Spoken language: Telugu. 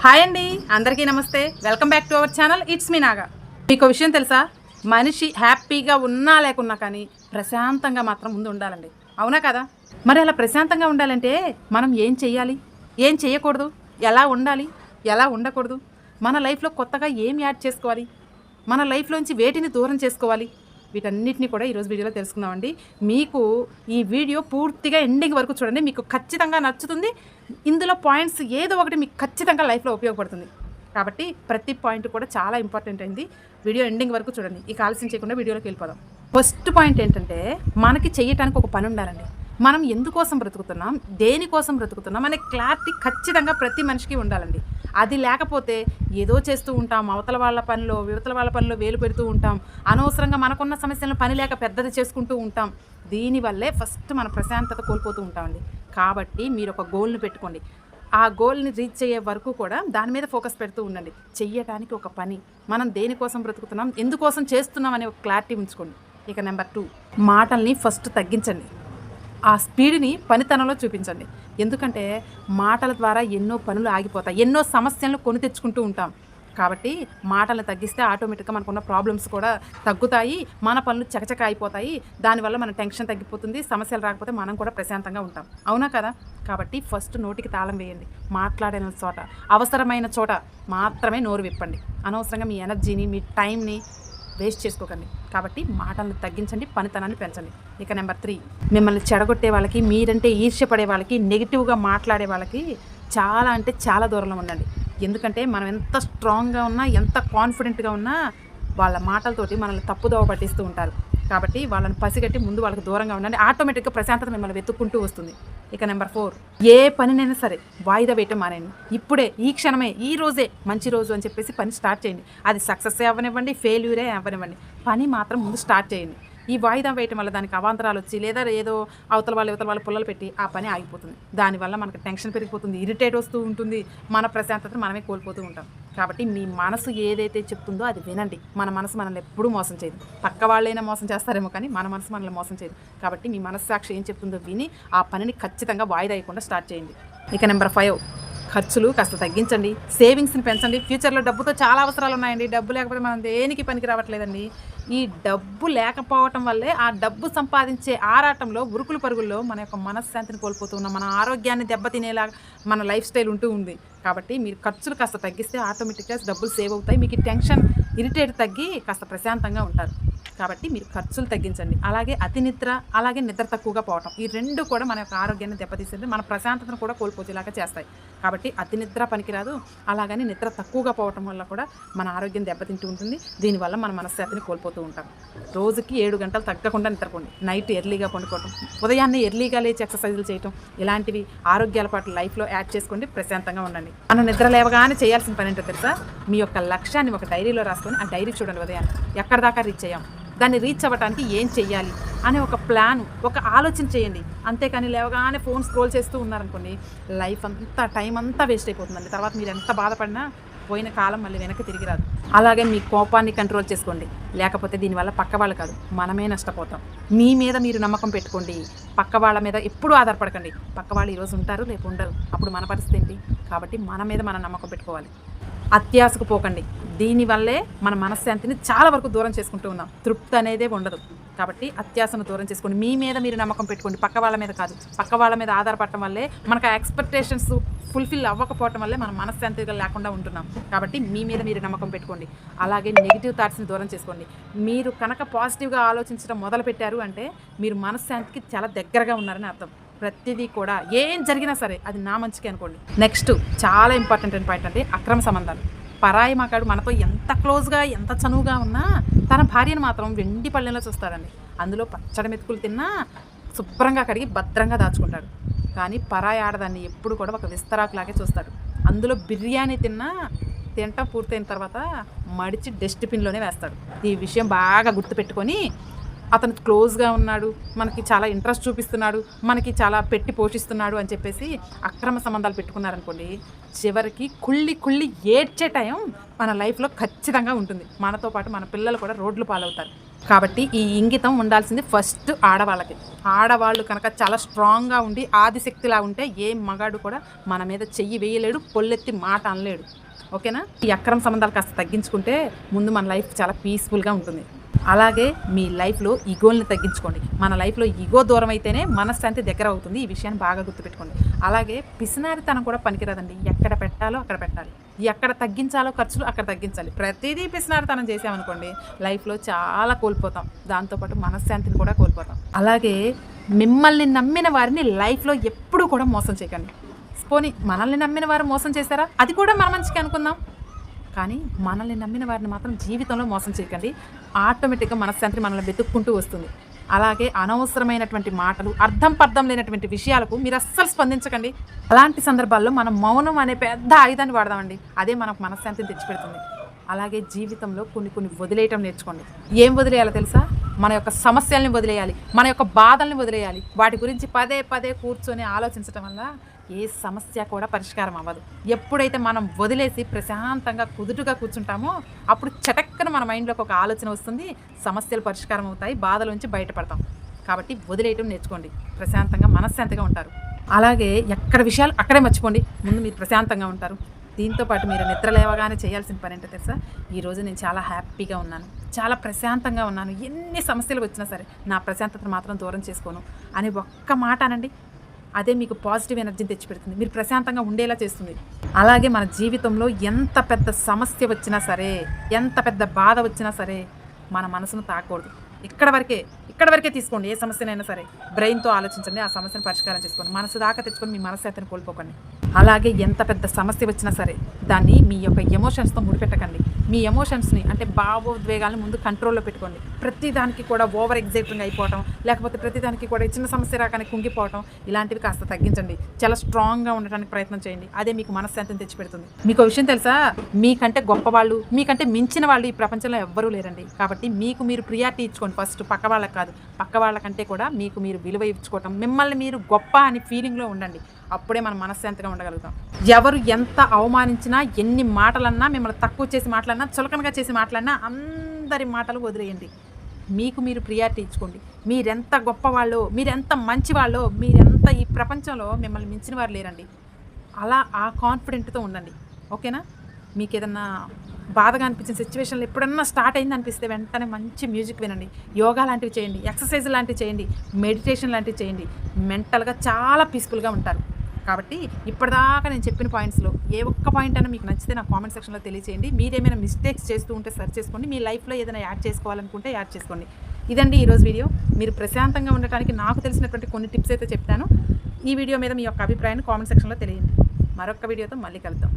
హాయ్ అండి, అందరికీ నమస్తే. Welcome back to our channel. It's me Naga. మీకు విషయం తెలుసా, మనిషి హ్యాపీగా ఉన్నా లేకున్నా కానీ ప్రశాంతంగా మాత్రం ముందు ఉండాలండి. అవునా కదా? మరి అలా ప్రశాంతంగా ఉండాలంటే మనం ఏం చెయ్యాలి, ఏం చేయకూడదు, ఎలా ఉండాలి, ఎలా ఉండకూడదు, మన లైఫ్లో కొత్తగా ఏం యాడ్ చేసుకోవాలి, మన లైఫ్లోంచి వేటిని దూరం చేసుకోవాలి, వీటన్నిటిని కూడా ఈరోజు వీడియోలో తెలుసుకుందామండి. మీకు ఈ వీడియో పూర్తిగా ఎండింగ్ వరకు చూడండి, మీకు ఖచ్చితంగా నచ్చుతుంది. ఇందులో పాయింట్స్ ఏదో ఒకటి మీకు ఖచ్చితంగా లైఫ్లో ఉపయోగపడుతుంది. కాబట్టి ప్రతి పాయింట్ కూడా చాలా ఇంపార్టెంట్ అయింది. వీడియో ఎండింగ్ వరకు చూడండి. ఇక ఆలస్యం చేయకుండా వీడియోలోకి వెళ్ళిపోదాం. ఫస్ట్ పాయింట్ ఏంటంటే, మనకి చేయటానికి ఒక పని ఉండాలండి. మనం ఎందుకోసం బ్రతుకుతున్నాం, దేనికోసం బ్రతుకుతున్నాం అనే క్లారిటీ ఖచ్చితంగా ప్రతి మనిషికి ఉండాలండి. అది లేకపోతే ఏదో చేస్తూ ఉంటాం, అవతల వాళ్ళ పనిలో యువతల వాళ్ళ పనిలో వేలు పెడుతూ ఉంటాం, అనవసరంగా మనకున్న సమస్యలను పని లేక పెద్దది చేసుకుంటూ ఉంటాం. దీనివల్లే ఫస్ట్ మన ప్రశాంతత కోల్పోతూ ఉంటామండి. కాబట్టి మీరు ఒక గోల్ని పెట్టుకోండి. ఆ గోల్ని రీచ్ అయ్యే వరకు కూడా దాని మీద ఫోకస్ పెడుతూ ఉండండి. చెయ్యడానికి ఒక పని, మనం దేనికోసం బ్రతుకుతున్నాం, ఎందుకోసం చేస్తున్నాం అనే ఒక క్లారిటీ ఉంచుకోండి. ఇక నెంబర్ 2, మాటల్ని ఫస్ట్ తగ్గించండి. ఆ స్పీడ్ని పనితనంలో చూపించండి. ఎందుకంటే మాటల ద్వారా ఎన్నో పనులు ఆగిపోతాయి, ఎన్నో సమస్యలను కొని తెచ్చుకుంటూ ఉంటాం. కాబట్టి మాటలను తగ్గిస్తే ఆటోమేటిక్గా మనకున్న ప్రాబ్లమ్స్ కూడా తగ్గుతాయి, మన పనులు చకచక అయిపోతాయి. దానివల్ల మన టెన్షన్ తగ్గిపోతుంది, సమస్యలు రాకపోతే మనం కూడా ప్రశాంతంగా ఉంటాం. అవునా కదా? కాబట్టి ఫస్ట్ నోటికి తాళం వేయండి. మాట్లాడిన చోట, అవసరమైన చోట మాత్రమే నోరు విప్పండి. అనవసరంగా మీ ఎనర్జీని, మీ టైంని వేస్ట్ చేసుకోకండి. కాబట్టి మాటలను తగ్గించండి, పనితనాన్ని పెంచండి. ఇక నెంబర్ 3, మిమ్మల్ని చెడగొట్టే వాళ్ళకి, మీరంటే ఈర్ష్యపడే వాళ్ళకి, నెగిటివ్గా మాట్లాడే వాళ్ళకి చాలా అంటే చాలా దూరంలో ఉండండి. ఎందుకంటే మనం ఎంత స్ట్రాంగ్గా ఉన్నా, ఎంత కాన్ఫిడెంట్గా ఉన్నా వాళ్ళ మాటలతోటి మనల్ని తప్పుదోవ పట్టిస్తూ ఉంటారు. కాబట్టి వాళ్ళని పసిగట్టి ముందు వాళ్ళకి దూరంగా ఉండండి. ఆటోమేటిక్గా ప్రశాంతత మిమ్మల్ని వెతుక్కుంటూ వస్తుంది. ఇక నెంబర్ 4, ఏ పనినైనా సరే వాయిదా వేయటం మానేయండి. ఇప్పుడే, ఈ క్షణమే, ఈ రోజే మంచి రోజు అని చెప్పేసి పని స్టార్ట్ చేయండి. అది సక్సెస్ అవ్వనివ్వండి, ఫెయిల్యూరే అవ్వనివ్వండి, పని మాత్రం ముందు స్టార్ట్ చేయండి. ఈ వాయిదా వేయటం వల్ల దానికి అవాంతరాలు వచ్చి, లేదా ఏదో అవతల వాళ్ళు పుల్లలు పెట్టి ఆ పని ఆగిపోతుంది. దానివల్ల మనకు టెన్షన్ పెరిగిపోతుంది, ఇరిటేట్ వస్తూ ఉంటుంది, మన ప్రశాంతతను మనమే కోల్పోతూ ఉంటాం. కాబట్టి మీ మనసు ఏదైతే చెప్తుందో అది వినండి. మన మనసు మనల్ని ఎప్పుడూ మోసం చేయదు. పక్క వాళ్ళైనా మోసం చేస్తారేమో కానీ మన మనసు మనల్ని మోసం చేయదు. కాబట్టి మీ మనస్సాక్షి ఏం చెప్తుందో విని ఆ పనిని ఖచ్చితంగా వాయిదా వేయకుండా స్టార్ట్ చేయండి. ఇక నెంబర్ 5, ఖర్చులు కాస్త తగ్గించండి, సేవింగ్స్ని పెంచండి. ఫ్యూచర్లో డబ్బుతో చాలా అవసరాలు ఉన్నాయండి. డబ్బు లేకపోతే మనం దేనికి పనికి రావట్లేదండి. ఈ డబ్బు లేకపోవటం వల్లే ఆ డబ్బు సంపాదించే ఆరాటంలో, ఉరుకులు పరుగుల్లో మన యొక్క మనశ్శాంతిని కోల్పోతూ ఉన్నాం. మన ఆరోగ్యాన్ని దెబ్బతినేలా మన లైఫ్ స్టైల్ ఉంటూ ఉంది. కాబట్టి మీరు ఖర్చులు కాస్త తగ్గిస్తే ఆటోమేటిక్గా డబ్బులు సేవ్ అవుతాయి. మీకు టెన్షన్, ఇరిటేట్ తగ్గి కాస్త ప్రశాంతంగా ఉంటారు. కాబట్టి మీరు ఖర్చులు తగ్గించండి. అలాగే అతి నిద్ర, అలాగే నిద్ర తక్కువగా పోవటం, ఈ రెండు కూడా మన యొక్క ఆరోగ్యాన్ని దెబ్బతీస్తుంది, మన ప్రశాంతతను కూడా కోల్పోయేలాగా చేస్తాయి. కాబట్టి అతి నిద్ర పనికిరాదు, అలాగని నిద్ర తక్కువగా పోవటం వల్ల కూడా మన ఆరోగ్యం దెబ్బతింటూ ఉంటుంది. దీనివల్ల మన మనశ్శాంతిని కోల్పోతూ ఉంటాం. రోజుకి 7 గంటలు తగ్గకుండా నిద్రపోండి. నైట్ ఎర్లీగా పండుకోవటం, ఉదయాన్నే ఎర్లీగా లేచి ఎక్సర్సైజులు చేయటం, ఇలాంటివి ఆరోగ్యాల పాటు లైఫ్లో యాడ్ చేసుకోండి. ప్రశాంతంగా ఉండండి. మనం నిద్ర లేవగానే చేయాల్సిన పని ఏంటో తెలుసా? మీ యొక్క లక్ష్యాన్ని ఒక డైరీలో రాసుకొని ఆ డైరీ చూడండి. ఉదయాన్నే ఎక్కడి దాకా రీచ్ అయ్యాం, దాన్ని రీచ్ అవ్వడానికి ఏం చెయ్యాలి అనే ఒక ప్లాన్, ఒక ఆలోచన చేయండి. అంతేకాని లేవగానే ఫోన్ స్క్రోల్ చేస్తూ ఉన్నారనుకోండి, లైఫ్ అంతా, టైం అంతా వేస్ట్ అయిపోతుందండి. తర్వాత మీరు ఎంత బాధపడినా పోయిన కాలం మళ్ళీ వెనక్కి తిరిగి రాదు. అలాగే మీ కోపాన్ని కంట్రోల్ చేసుకోండి. లేకపోతే దీనివల్ల పక్క వాళ్ళు కాదు, మనమే నష్టపోతాం. మీ మీద మీరు నమ్మకం పెట్టుకోండి. పక్క వాళ్ళ మీద ఎప్పుడూ ఆధారపడకండి. పక్క వాళ్ళు ఈరోజు ఉంటారు, రేపు ఉండరు. అప్పుడు మన పరిస్థితి ఏంటి? కాబట్టి మన మీద మనం నమ్మకం పెట్టుకోవాలి. అత్యాశకు పోకండి. దీనివల్లే మన మనశ్శాంతిని చాలా వరకు దూరం చేసుకుంటూ ఉన్నాం. తృప్తి అనేదే ఉండదు. కాబట్టి అత్యాశను దూరం చేసుకోండి. మీ మీద మీరు నమ్మకం పెట్టుకోండి, పక్క వాళ్ళ మీద కాదు. పక్క వాళ్ళ మీద ఆధారపడటం వల్లే మనకు ఆ ఎక్స్పెక్టేషన్స్ ఫుల్ఫిల్ అవ్వకపోవటం వల్లే మనం మనశ్శాంతిగా లేకుండా ఉంటున్నాం. కాబట్టి మీ మీద మీరు నమ్మకం పెట్టుకోండి. అలాగే నెగిటివ్ థాట్స్ని దూరం చేసుకోండి. మీరు కనుక పాజిటివ్గా ఆలోచించడం మొదలుపెట్టారు అంటే మీరు మనశ్శాంతికి చాలా దగ్గరగా ఉన్నారని అర్థం. ప్రతిదీ కూడా ఏం జరిగినా సరే అది నా మంచికి అనుకోండి. నెక్స్ట్ చాలా ఇంపార్టెంట్ అయిన పాయింట్ అంటే అక్రమ సంబంధాలు. పరాయి మగాడు మనతో ఎంత క్లోజ్గా, ఎంత చనువుగా ఉన్నా తన భార్యను మాత్రం వెండి పళ్ళెంలో చూస్తాడండి. అందులో పచ్చడి మెతుకులు తిన్నా శుభ్రంగా కడిగి భద్రంగా దాచుకుంటాడు. కానీ పరాయి ఆడదాన్ని ఎప్పుడు కూడా ఒక విస్తరాకులాగే చూస్తాడు. అందులో బిర్యానీ తింటం పూర్తయిన తర్వాత మడిచి డస్ట్బిన్లోనే వేస్తాడు. ఈ విషయం బాగా గుర్తుపెట్టుకొని అతను క్లోజ్గా ఉన్నాడు, మనకి చాలా ఇంట్రెస్ట్ చూపిస్తున్నాడు, మనకి చాలా పెట్టి పోషిస్తున్నాడు అని చెప్పేసి అక్రమ సంబంధాలు పెట్టుకున్నారనుకోండి, చివరికి కుళ్ళి ఏడ్చే టైం మన లైఫ్లో ఖచ్చితంగా ఉంటుంది. మనతో పాటు మన పిల్లలు కూడా రోడ్లు పాలవుతారు. కాబట్టి ఈ ఇంగితం ఉండాల్సింది ఫస్ట్ ఆడవాళ్ళకి. ఆడవాళ్ళు కనుక చాలా స్ట్రాంగ్గా ఉండి ఆదిశక్తిలా ఉంటే ఏ మగాడు కూడా మన మీద చెయ్యి వేయలేడు, పొల్లెత్తి మాట అనలేడు. ఓకేనా? ఈ అక్రమ సంబంధాలు కాస్త తగ్గించుకుంటే ముందు మన లైఫ్ చాలా పీస్ఫుల్గా ఉంటుంది. అలాగే మీ లైఫ్లో ఈగోల్ని తగ్గించుకోండి. మన లైఫ్లో ఈగో దూరం అయితేనే మనశ్శాంతి దగ్గర అవుతుంది. ఈ విషయాన్ని బాగా గుర్తుపెట్టుకోండి. అలాగే పిసినారితనం కూడా పనికిరాదండి. ఎక్కడ పెట్టాలో అక్కడ పెట్టాలి, ఎక్కడ తగ్గించాలో ఖర్చులు అక్కడ తగ్గించాలి. ప్రతిదీ పిసినారితనం చేసామనుకోండి లైఫ్లో చాలా కోల్పోతాం, దాంతోపాటు మనశ్శాంతిని కూడా కోల్పోతాం. అలాగే మిమ్మల్ని నమ్మిన వారిని లైఫ్లో ఎప్పుడూ కూడా మోసం చేయకండి. పోనీ మనల్ని నమ్మిన వారు మోసం చేశారా, అది కూడా మన మంచికి అనుకుందాం. కానీ మనల్ని నమ్మిన వారిని మాత్రం జీవితంలో మోసం చేయకండి. ఆటోమేటిక్గా మనశ్శాంతి మనల్ని వెతుక్కుంటూ వస్తుంది. అలాగే అనవసరమైనటువంటి మాటలు, అర్థం లేనటువంటి విషయాలకు మీరు అస్సలు స్పందించకండి. అలాంటి సందర్భాల్లో మనం మౌనం అనే పెద్ద ఆయుధాన్ని వాడదామండి. అదే మనకు మనశ్శాంతిని తెచ్చిపెడుతుంది. అలాగే జీవితంలో కొన్ని వదిలేయటం నేర్చుకోండి. ఏం వదిలేయాలో తెలుసా? మన యొక్క సమస్యల్ని వదిలేయాలి, మన యొక్క బాధల్ని వదిలేయాలి. వాటి గురించి పదే కూర్చొని ఆలోచించడం వల్ల ఏ సమస్య కూడా పరిష్కారం అవ్వదు. ఎప్పుడైతే మనం వదిలేసి ప్రశాంతంగా కుదుటుగా కూర్చుంటామో అప్పుడు చటక్కన మన మైండ్లోకి ఒక ఆలోచన వస్తుంది, సమస్యలు పరిష్కారం అవుతాయి, బాధల నుంచి బయటపడతాం. కాబట్టి వదిలేయటం నేర్చుకోండి, ప్రశాంతంగా మనశ్శాంతిగా ఉంటారు. అలాగే ఎక్కడ విషయాలు అక్కడే మర్చిపోండి, ముందు మీరు ప్రశాంతంగా ఉంటారు. దీంతోపాటు మీరు నిద్ర లేవగానే చేయాల్సిన పని ఏంటో తెలుసా? ఈరోజు నేను చాలా హ్యాపీగా ఉన్నాను, చాలా ప్రశాంతంగా ఉన్నాను, ఎన్ని సమస్యలు వచ్చినా సరే నా ప్రశాంతతను మాత్రం దూరం చేసుకోను అని ఒక్క మాట అనండి. అదే మీకు పాజిటివ్ ఎనర్జీని తెచ్చిపెడుతుంది, మీరు ప్రశాంతంగా ఉండేలా చేస్తుంది. అలాగే మన జీవితంలో ఎంత పెద్ద సమస్య వచ్చినా సరే, ఎంత పెద్ద బాధ వచ్చినా సరే మన మనసును తాకూడదు. ఇక్కడ వరకే తీసుకోండి. ఏ సమస్యనైనా సరే బ్రెయిన్తో ఆలోచించండి, ఆ సమస్యను పరిష్కారం చేసుకోండి. మనసు దాకా తెచ్చుకొని మీ మనశ్శాంతిని కోల్పోకండి. అలాగే ఎంత పెద్ద సమస్య వచ్చినా సరే దాన్ని మీ యొక్క ఎమోషన్స్తో ముడిపెట్టకండి. మీ ఎమోషన్స్ని అంటే భావోద్వేగాలను ముందు కంట్రోల్లో పెట్టుకోండి. ప్రతిదానికి కూడా ఓవర్ ఎగ్జైటింగ్ అయిపోవటం, లేకపోతే ప్రతిదానికి కూడా చిన్న సమస్య రాగానే కుంగిపోవటం, ఇలాంటివి కాస్త తగ్గించండి. చాలా స్ట్రాంగ్గా ఉండటానికి ప్రయత్నం చేయండి. అదే మీకు మనశ్శాంతిని తెచ్చిపెడుతుంది. మీకు విషయం తెలుసా? మీకంటే గొప్పవాళ్ళు, మీకంటే మించిన వాళ్ళు ఈ ప్రపంచంలో ఎవ్వరూ లేరండి. కాబట్టి మీకు మీరు ప్రియారిటీ ఇచ్చుకోండి ఫస్ట్, పక్క వాళ్ళకి కాదు. పక్క వాళ్ళకంటే కూడా మీకు మీరు విలువ ఇచ్చుకోవటం, మిమ్మల్ని మీరు గొప్ప అని ఫీలింగ్లో ఉండండి. అప్పుడే మనం మనశ్శాంతిగా ఉండగలుగుతాం. ఎవరు ఎంత అవమానించినా, ఎన్ని మాటలన్నా, మిమ్మల్ని తక్కువ చేసి మాట్లాడినా, చులకనగా చేసి మాట్లాడినా అందరి మాటలు వదిలేయండి. మీకు మీరు ప్రియారిటీ ఇచ్చుకోండి. మీరెంత గొప్పవాళ్ళో, మీరెంత మంచివాళ్ళో, మీరెంత ఈ ప్రపంచంలో మిమ్మల్ని మించిన వారు లేరండి. అలా ఆ కాన్ఫిడెంట్తో ఉండండి. ఓకేనా? మీకు ఏదన్నా బాధగా అనిపించిన సిచ్యువేషన్లో ఎప్పుడన్నా స్టార్ట్ అయింది అనిపిస్తే వెంటనే మంచి మ్యూజిక్ వినండి, యోగా లాంటివి చేయండి, ఎక్సర్సైజ్ లాంటివి చేయండి, మెడిటేషన్ లాంటివి చేయండి. మెంటల్గా చాలా పీస్ఫుల్గా ఉంటారు. కాబట్టి ఇప్పటిదాకా నేను చెప్పిన పాయింట్స్లో ఏ ఒక్క పాయింట్ అయినా మీకు నచ్చితే నా కామెంట్ సెక్షన్లో తెలియచేయండి. మీరేమైనా మిస్టేక్స్ చేస్తూ ఉంటే సర్చ్ చేసుకోండి, మీ లైఫ్లో ఏదైనా యాడ్ చేసుకోవాలనుకుంటే యాడ్ చేసుకోండి. ఇదండి ఈరోజు వీడియో. మీరు ప్రశాంతంగా ఉండటానికి నాకు తెలిసినటువంటి కొన్ని టిప్స్ అయితే చెప్తాను. ఈ వీడియో మీద మీ యొక్క అభిప్రాయాన్ని కామెంట్ సెక్షన్లో తెలియండి. మరొక వీడియోతో మళ్ళీ కలుద్దాం.